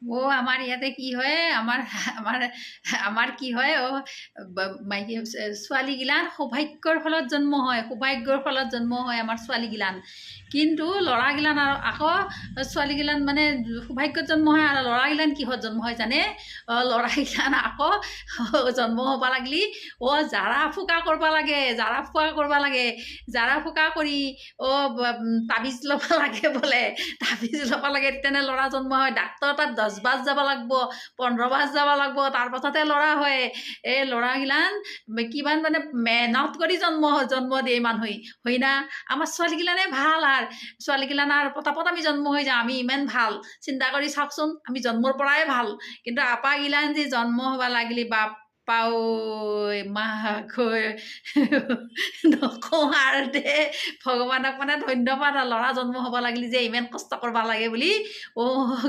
আমাৰ ইয়াতে কি হয়, আমাৰ আমাৰ কি হয়, মাইকী ছোৱালীগিলান সৌভাগ্যৰ ফলত জন্ম হয়, সৌভাগ্যৰ ফলত জন্ম হয় আমাৰ ছোৱালীগিলান। কিন্তু ল'ৰাগিলান আৰু আকৌ ছোৱালীগিলান মানে সৌভাগ্যত জন্ম হয়, আৰু ল'ৰাগিলান কিহত জন্ম হয় জানে? ল'ৰাগিলান আকৌ জন্ম হ'ব লাগলি জাৰা ফুকা কৰিব লাগে, জাৰা ফুকা কৰিব লাগে, জাৰা ফুকা কৰি তাবিজ ল'ব লাগে বোলে, তাবিজ ল'ব লাগে, তেনে ল'ৰা জন্ম হয়। ডাক্তৰ তাত 10 বাৰ যাব লাগিব, 15 বাৰ যাব লাগিব, তাৰ পাছতহে ল'ৰা হয়। এই ল'ৰাগিলান কিমান মানে মেহনত কৰি জন্ম দিয়ে মানুহে, হয় না? আমাৰ ছোৱালীগিলানে ভাল, আৰু ছোৱালীগিলান আৰু পটাপট আমি জন্ম হৈ যাওঁ, আমি ইমান ভাল। চিন্তা কৰি চাওকচোন, আমি জন্মৰ পৰাই ভাল। কিন্তু আপাগিলান যি জন্ম হ'ব লাগিলি বাপ্পা ঐ মাকৈ নকওঁ আৰু দে, ভগৱানক মানে ধন্যবাদ, আৰু ল'ৰা জন্ম হ'ব লাগিলি যে ইমান কষ্ট কৰিব লাগে বুলি।